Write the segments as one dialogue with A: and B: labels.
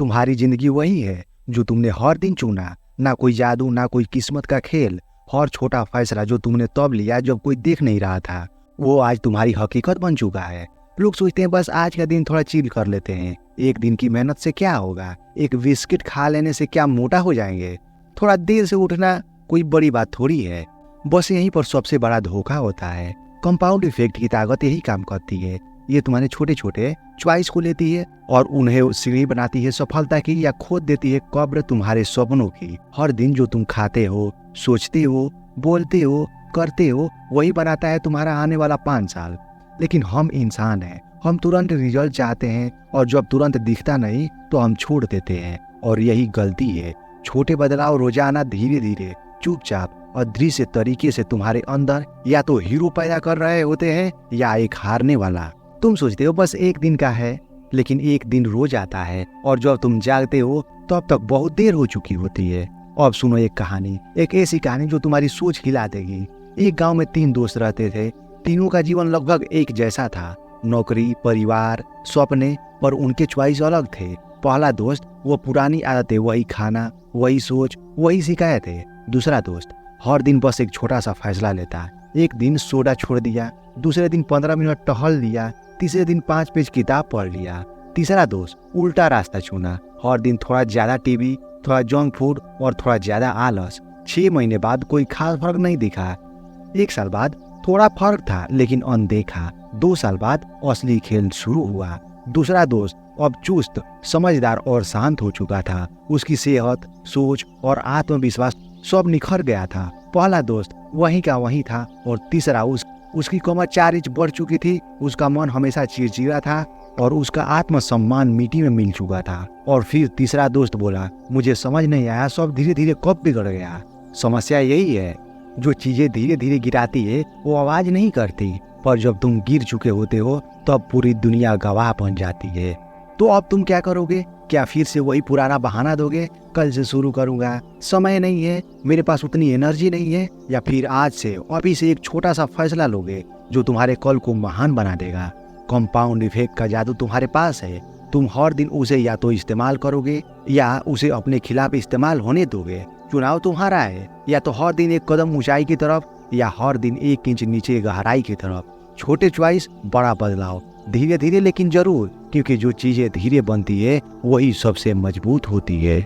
A: तुम्हारी जिंदगी वही है जो तुमने हर दिन चुना। ना कोई जादू, ना कोई किस्मत का खेल। हर छोटा फैसला जो तुमने तब लिया जब कोई देख नहीं रहा था, वो आज तुम्हारी हकीकत बन चुका है। लोग सोचते हैं बस आज का दिन थोड़ा चिल कर लेते हैं। एक दिन की मेहनत से क्या होगा? एक बिस्किट खा लेने से क्या मोटा हो जाएंगे? थोड़ा देर से उठना कोई बड़ी बात थोड़ी है। बस यहीं पर सबसे बड़ा धोखा होता है। कंपाउंड इफेक्ट की ताकत यही काम करती है। ये तुम्हारे छोटे छोटे च्वाइस को लेती है और उन्हें सीढ़ी बनाती है सफलता की, या खोद देती है कब्र तुम्हारे सपनों की। हर दिन जो तुम खाते हो, सोचते हो, बोलते हो, करते हो, वही बनाता है तुम्हारा आने वाला 5 साल। लेकिन हम इंसान हैं, हम तुरंत रिजल्ट चाहते हैं, और जब तुरंत दिखता नहीं तो हम छोड़ देते हैं। और यही गलती है। छोटे बदलाव रोजाना धीरे धीरे, चुपचाप और दृश्य तरीके से तुम्हारे अंदर या तो हीरो पैदा कर रहे होते हैं या एक हारने वाला। तुम सोचते हो बस एक दिन का है, लेकिन एक दिन रोज आता है, और जब तुम जागते हो तब तक बहुत देर हो चुकी होती है। अब सुनो एक कहानी, एक ऐसी कहानी जो तुम्हारी सोच हिला देगी। एक गांव में 3 दोस्त रहते थे। तीनों का जीवन लगभग एक जैसा था। नौकरी, परिवार, सपने, पर उनके चॉइस अलग थे। पहला दोस्त, वो पुरानी आदतें, वही खाना, वही सोच, वही शिकायतें। दूसरा दोस्त हर दिन बस एक छोटा सा फैसला लेता। एक दिन सोडा छोड़ दिया, दूसरे दिन 15 मिनट टहल लिया, तीसरे दिन 5 पेज किताब पढ़ लिया। तीसरा दोस्त उल्टा रास्ता चुना, हर दिन थोड़ा ज्यादा टीवी, थोड़ा जंक फूड और थोड़ा ज्यादा आलस। 6 महीने बाद कोई खास फर्क नहीं दिखा। 1 साल बाद थोड़ा फर्क था, लेकिन अनदेखा। 2 साल बाद असली खेल शुरू हुआ। दूसरा दोस्त अब चुस्त, समझदार और शांत हो चुका था। उसकी सेहत, सोच और आत्मविश्वास सब निखर गया था। पहला दोस्त वहीं का वहीं था, और तीसरा उसकी कमर 4 इंच बढ़ चुकी थी। उसका मन हमेशा चिड़चिड़ा था और उसका आत्मसम्मान मिट्टी में मिल चुका था। और फिर तीसरा दोस्त बोला, मुझे समझ नहीं आया सब धीरे धीरे कब बिगड़ गया। समस्या यही है, जो चीजें धीरे धीरे गिराती है वो आवाज नहीं करती, पर जब तुम गिर चुके होते हो तब पूरी दुनिया गवाह बन जाती है। तो अब तुम क्या करोगे? क्या फिर से वही पुराना बहाना दोगे, कल से शुरू करूंगा, समय नहीं है, मेरे पास उतनी एनर्जी नहीं है? या फिर आज से, अभी से एक छोटा सा फैसला लोगे जो तुम्हारे कल को महान बना देगा? कंपाउंड इफेक्ट का जादू तुम्हारे पास है। तुम हर दिन उसे या तो इस्तेमाल करोगे या उसे अपने खिलाफ इस्तेमाल होने दोगे। चुनाव तुम्हारा है, या तो हर दिन एक कदम ऊंचाई की तरफ, या हर दिन 1 इंच नीचे गहराई की तरफ। छोटे चॉइस, बड़ा बदलाव, धीरे धीरे लेकिन जरूर, क्योंकि जो चीजें धीरे बनती है वही सबसे मजबूत होती है।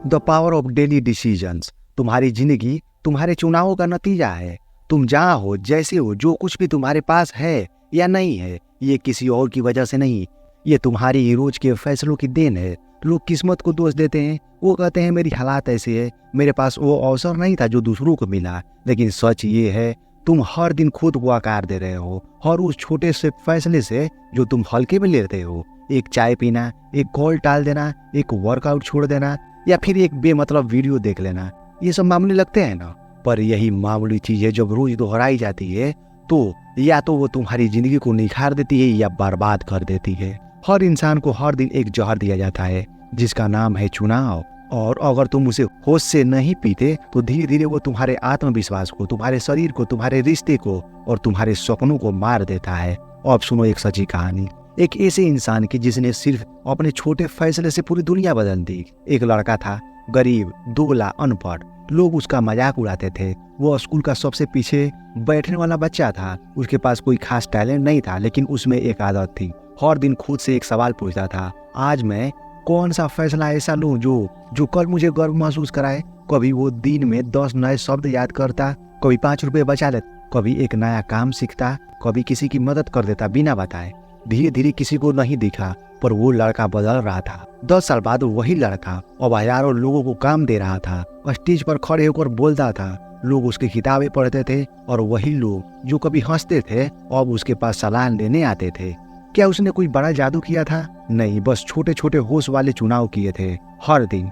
A: The power of daily decisions. तुम्हारी जिंदगी तुम्हारे चुनावों का नतीजा है। तुम जहाँ हो, जैसे हो, जो कुछ भी तुम्हारे पास है या नहीं है, ये किसी और की वजह से नहीं, ये तुम्हारी रोज के फैसलों की देन है। लोग किस्मत को दोष देते हैं, वो कहते हैं मेरी हालात ऐसी है, मेरे पास वो अवसर नहीं था जो दूसरों को मिला। लेकिन सच ये है, तुम हर दिन खुद को आकार दे रहे हो, और उस छोटे से फैसले से जो तुम हल्के में लेते हो। एक चाय पीना, एक कॉल टाल देना, एक वर्कआउट छोड़ देना, या फिर एक बेमतलब वीडियो देख लेना, ये सब मामूली लगते हैं ना, पर यही मामूली चीजें जब रोज दोहराई जाती है तो या तो वो तुम्हारी जिंदगी को निखार देती है या बर्बाद कर देती है। हर इंसान को हर दिन एक जहर दिया जाता है जिसका नाम है चुनाव, और अगर तुम उसे होश से नहीं पीते तो धीरे धीरे वो तुम्हारे आत्मविश्वास को, तुम्हारे शरीर को, तुम्हारे रिश्ते को और तुम्हारे सपनों को मार देता है। अब सुनो एक सच्ची कहानी, एक ऐसे इंसान की जिसने सिर्फ अपने छोटे फैसले से पूरी दुनिया बदल दी। एक लड़का था, गरीब, दुबला, अनपढ़। लोग उसका मजाक उड़ाते थे। वो स्कूल का सबसे पीछे बैठने वाला बच्चा था। उसके पास कोई खास टैलेंट नहीं था, लेकिन उसमें एक आदत थी। हर दिन खुद से एक सवाल पूछता था, आज मैं कौन सा फैसला ऐसा लूं जो कल मुझे गर्व महसूस कराए। कभी वो दिन में 10 नए शब्द याद करता, कभी 5 रुपए बचा लेता, कभी एक नया काम सीखता, कभी किसी की मदद कर देता बिना बताए। धीरे धीरे किसी को नहीं दिखा, पर वो लड़का बदल रहा था। 10 साल बाद वही लड़का अब हजारों लोगों को काम दे रहा था। स्टेज पर खड़े होकर बोलता था, लोग उसकी किताबें पढ़ते थे, और वही लोग जो कभी हंसते थे अब उसके पास सलाह लेने आते थे। क्या उसने कोई बड़ा जादू किया था? नहीं, बस छोटे छोटे होश वाले चुनाव किए थे हर दिन।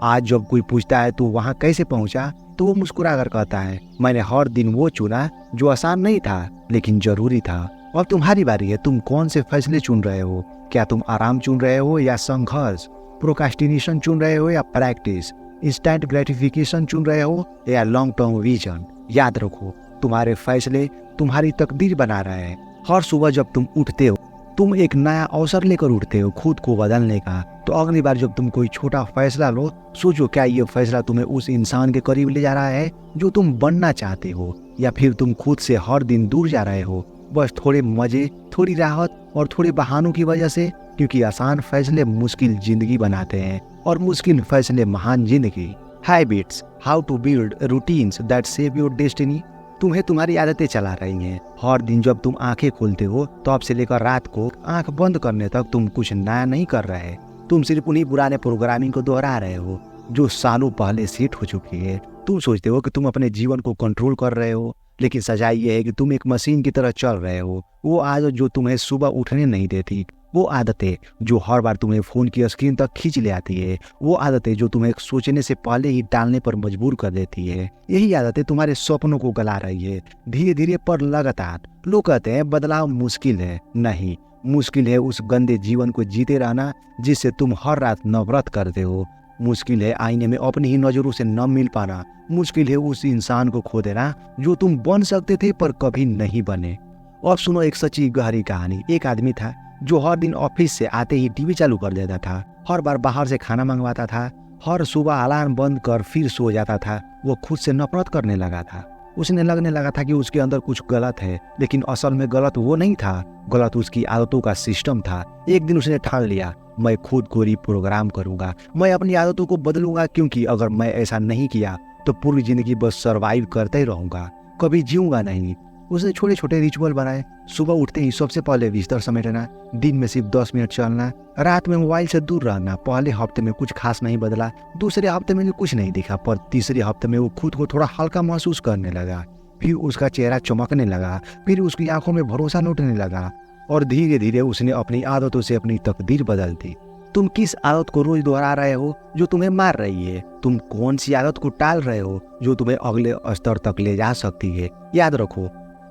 A: आज जब कोई पूछता है तो वहाँ कैसे पहुंचा, तो वो मुस्कुरा कर कहता है, मैंने हर दिन वो चुना जो आसान नहीं था लेकिन जरूरी था। अब तुम्हारी बारी है, तुम कौन से फैसले चुन रहे हो? क्या तुम आराम चुन रहे हो या संघर्ष? प्रोक्रास्टिनेशन चुन रहे हो या प्रैक्टिस? इंस्टेंट ग्रेटिफिकेशन चुन रहे हो या लॉन्ग टर्म विजन? याद रखो, तुम्हारे फैसले तुम्हारी तकदीर बना रहे हैं। हर सुबह जब तुम उठते हो तुम एक नया अवसर लेकर उठते हो खुद को बदलने का। तो अगली बार जब तुम कोई छोटा फैसला लो, सोचो क्या ये फैसला तुम्हें उस इंसान के करीब ले जा रहा है जो तुम बनना चाहते हो, या फिर तुम खुद से हर दिन दूर जा रहे हो बस थोड़े मजे, थोड़ी राहत और थोड़े बहानों की वजह से। क्योंकि आसान फैसले मुश्किल जिंदगी बनाते हैं और मुश्किल फैसले महान जिंदगी। Habits, how to build routines that shape your destiny. तुम्हें तुम्हारी आदतें चला रही हैं। हर दिन जब तुम आंखें खोलते हो तब से लेकर रात को आंख बंद करने तक तुम कुछ नया नहीं कर रहे। तुम सिर्फ उन्हीं पुराने प्रोग्रामिंग को दोहरा रहे हो जो सालों पहले सेट हो चुकी है। तुम सोचते हो कि तुम अपने जीवन को कंट्रोल कर रहे हो, लेकिन सच्चाई ये है कि तुम एक मशीन की तरह चल रहे हो। वो आदत जो तुम्हें सुबह उठने नहीं देती, वो आदतें जो हर बार तुम्हें फोन की स्क्रीन तक खींच ले आती है, वो आदतें जो तुम्हें सोचने से पहले ही टालने पर मजबूर कर देती है, यही आदतें तुम्हारे सपनों को गला रही है धीरे धीरे पर लगातार। लोग कहते हैं बदलाव मुश्किल है। नहीं, मुश्किल है उस गंदे जीवन को जीते रहना जिससे तुम हर रात नफरत करते हो। मुश्किल है आईने में अपनी ही नजरों से न मिल पाना। मुश्किल है उस इंसान को खो देना जो तुम बन सकते थे पर कभी नहीं बने। और सुनो एक सच्ची गहरी कहानी। एक आदमी था जो हर दिन ऑफिस से आते ही टीवी चालू कर देता था, हर बार बाहर से खाना मंगवाता था, हर सुबह अलार्म बंद कर फिर सो जाता था। वो खुद से नफरत करने लगा था। उसने लगने लगा था कि उसके अंदर कुछ गलत है, लेकिन असल में गलत वो नहीं था, गलत उसकी आदतों का सिस्टम था। एक दिन उसने ठान लिया, मैं खुद को रिप्रोग्राम करूंगा, मैं अपनी आदतों को बदलूंगा, क्योंकि अगर मैं ऐसा नहीं किया तो पूरी जिंदगी बस सर्वाइव करते ही रहूंगा, कभी जीऊंगा नहीं। उसने छोटे छोटे रिचुअल बनाए। सुबह उठते ही सबसे पहले बिस्तर समेटना, दिन में सिर्फ 10 मिनट चलना, रात में मोबाइल से दूर रहना। पहले हफ्ते में कुछ खास नहीं बदला, दूसरे हफ्ते में भी कुछ नहीं दिखा, पर तीसरे हफ्ते में वो खुद को थोड़ा हल्का महसूस करने लगा। फिर उसका चेहरा चमकने लगा, फिर उसकी आंखों में भरोसा लौटने लगा, और धीरे धीरे उसने अपनी आदतों से अपनी तकदीर बदल दी। तुम किस आदत को रोज दोहरा रहे हो जो तुम्हें मार रही है? तुम कौन सी आदत को टाल रहे हो जो तुम्हें अगले स्तर तक ले जा सकती है? याद रखो,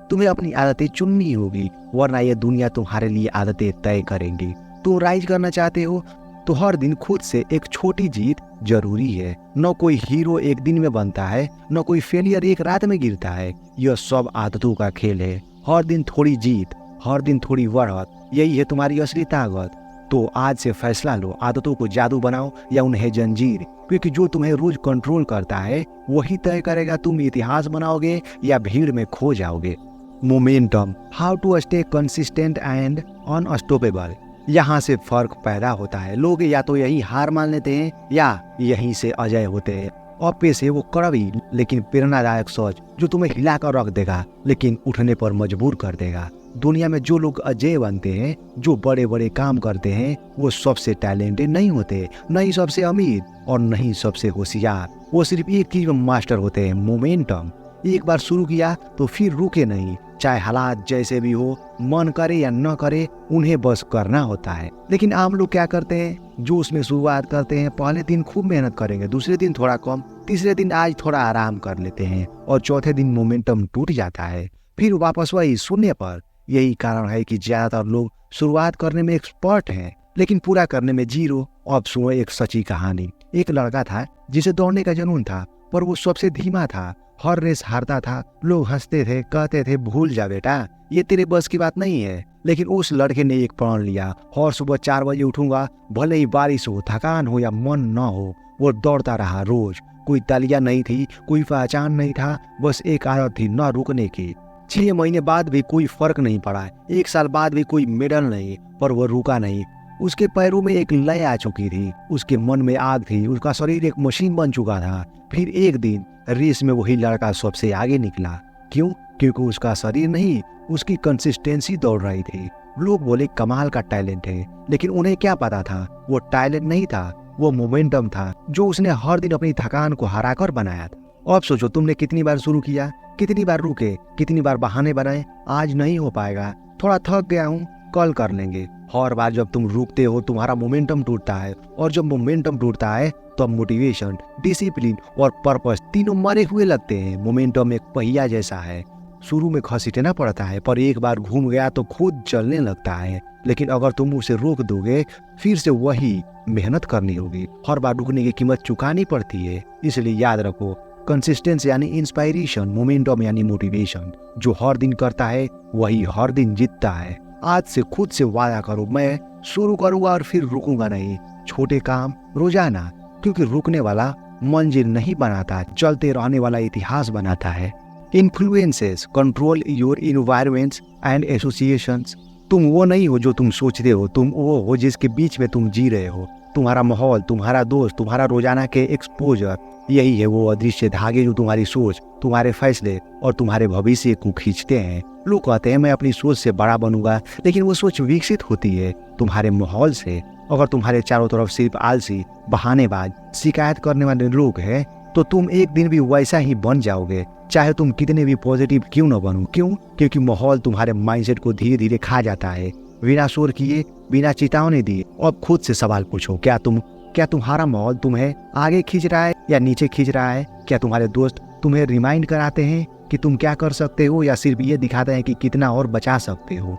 A: तुम्हें अपनी आदतें चुननी होगी, वरना ये दुनिया तुम्हारे लिए आदतें तय करेंगी। तुम राइज करना चाहते हो तो हर दिन खुद से एक छोटी जीत जरूरी है। न कोई हीरो एक दिन में बनता है, न कोई फेलियर एक रात में गिरता है। यह सब आदतों का खेल है। हर दिन थोड़ी जीत, हर दिन थोड़ी बढ़त, यही है तुम्हारी असली ताकत। तो आज से फैसला लो, आदतों को जादू बनाओ या उन्हें जंजीर, क्योंकि जो तुम्हें रोज कंट्रोल करता है वही तय करेगा तुम इतिहास बनाओगे या भीड़ में खो जाओगे। Momentum, how to stay consistent and unstoppable. यहाँ से फर्क पैदा होता है। लोग या तो यही हार मान लेते हैं या यहीं से अजय होते हैं। और पेशे वो कड़वी लेकिन प्रेरणादायक सोच जो तुम्हें हिलाकर रख देगा लेकिन उठने पर मजबूर कर देगा। दुनिया में जो लोग अजय बनते हैं, जो बड़े बड़े काम करते हैं, वो सबसे टैलेंटेड नहीं होते, न ही सबसे अमीर और न ही सबसे होशियार। वो सिर्फ एक चीज में मास्टर होते हैं, मोमेंटम। एक बार शुरू किया तो फिर रुके नहीं, चाहे हालात जैसे भी हो, मन करे या न करे, उन्हें बस करना होता है। लेकिन आम लोग क्या करते हैं? जो उसमें शुरुआत करते हैं, पहले दिन खूब मेहनत करेंगे, दूसरे दिन थोड़ा कम, तीसरे दिन आज थोड़ा आराम कर लेते हैं और चौथे दिन मोमेंटम टूट जाता है, फिर वापस वही शून्य पर। यही कारण है कि ज्यादातर लोग शुरुआत करने में एक्सपर्ट हैं लेकिन पूरा करने में जीरो। अब सुनो एक सच्ची कहानी। एक लड़का था जिसे दौड़ने का जुनून था, पर वो सबसे धीमा था, हर रेस हारता था। लोग हंसते थे, कहते थे भूल जा बेटा, ये तेरे बस की बात नहीं है। लेकिन उस लड़के ने एक प्रण लिया, हर सुबह 4 बजे उठूंगा, भले ही बारिश हो, थकान हो या मन न हो। वो दौड़ता रहा रोज। कोई तालियां नहीं थी, कोई पहचान नहीं था, बस एक आदत थी, न रुकने की। 6 महीने बाद भी कोई फर्क नहीं पड़ा, 1 साल बाद भी कोई मेडल नहीं, पर वो रुका नहीं। उसके पैरों में एक लय आ चुकी थी, उसके मन में आग थी, उसका शरीर एक मशीन बन चुका था। फिर एक दिन रेस में वही लड़का सबसे आगे निकला। क्यों? क्योंकि उसका शरीर नहीं, उसकी कंसिस्टेंसी दौड़ रही थी। लोग बोले कमाल का टैलेंट है, लेकिन उन्हें क्या पता था वो टैलेंट नहीं था, वो मोमेंटम था जो उसने हर दिन अपनी थकान को हराकर बनाया था। अब सोचो तुमने कितनी बार शुरू किया, कितनी बार रुके, कितनी बार बहाने बनाए। आज नहीं हो पाएगा, थोड़ा थक गया हूँ, कल कर लेंगे। हर बार जब तुम रुकते हो तुम्हारा मोमेंटम टूटता है, और जब मोमेंटम टूटता है तब मोटिवेशन, डिसिप्लिन और पर्पस तीनों मरे हुए लगते हैं। मोमेंटम एक पहिया जैसा है, शुरू में घसीटना पड़ता है, पर एक बार घूम गया तो खुद चलने लगता है। लेकिन अगर तुम उसे रोक दोगे फिर से वही मेहनत करनी होगी, हर बार रुकने की कीमत चुकानी पड़ती है। इसलिए याद रखो, कंसिस्टेंस यानी इंस्पायरेशन, मोमेंटम यानी मोटिवेशन। जो हर दिन करता है वही हर दिन जीतता है। आज से खुद से वादा करो, मैं शुरू करूंगा और फिर रुकूंगा नहीं। छोटे काम रोजाना, क्योंकि रुकने वाला मंजिल नहीं बनाता, चलते रहने वाला इतिहास बनाता है। Influences control your environments and associations. तुम वो नहीं हो जो तुम सोचते हो, तुम वो हो जिसके बीच में तुम जी रहे हो। तुम्हारा माहौल, तुम्हारा दोस्त, तुम्हारा रोजाना के एक्सपोजर, यही है वो अदृश्य धागे जो तुम्हारी सोच, तुम्हारे फैसले और तुम्हारे भविष्य को खींचते हैं। लोग कहते हैं मैं अपनी सोच से बड़ा बनूंगा, लेकिन वो सोच विकसित होती है तुम्हारे माहौल से। अगर तुम्हारे चारों तरफ सिर्फ आलसी, बहानेबाज, शिकायत करने वाले लोग हैं, तो तुम एक दिन भी वैसा ही बन जाओगे, चाहे तुम कितने भी पॉजिटिव क्यों न बनो। क्यों? क्योंकि माहौल तुम्हारे माइंडसेट को धीरे धीरे खा जाता है। बिना शोर किए, बिना चेतावनी दिए अब खुद से सवाल पूछो, क्या तुम्हारा माहौल तुम्हें आगे खींच रहा है या नीचे खींच रहा है? क्या तुम्हारे दोस्त तुम्हें रिमाइंड कराते हैं कि तुम क्या कर सकते हो, या सिर्फ ये दिखाते हैं कि कितना और बचा सकते हो?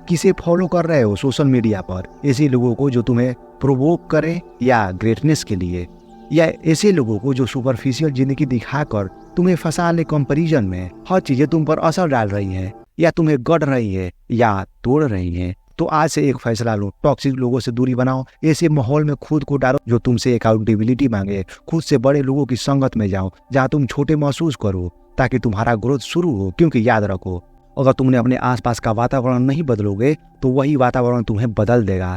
A: किसे फॉलो कर रहे हो सोशल मीडिया पर? ऐसे लोगों को जो तुम्हें प्रोवोक करे या ग्रेटनेस के लिए, या ऐसे लोगों को जो सुपरफिशियल जिंदगी दिखाकर तुम्हें फंसा ले कंपैरिजन में? हर चीजें तुम पर असर डाल रही हैं, या तुम्हें गढ़ रही है या तोड़ रही है। तो आज से एक फैसला लो, टॉक्सिक लोगों से दूरी बनाओ। ऐसे माहौल में खुद को डालो जो तुमसे अकाउंटेबिलिटी मांगे। खुद से बड़े लोगों की संगत में जाओ जहाँ तुम छोटे महसूस करो, ताकि तुम्हारा ग्रोथ शुरू हो। क्योंकि याद रखो, अगर तुमने अपने आसपास का वातावरण नहीं बदलोगे तो वही वातावरण तुम्हें बदल देगा।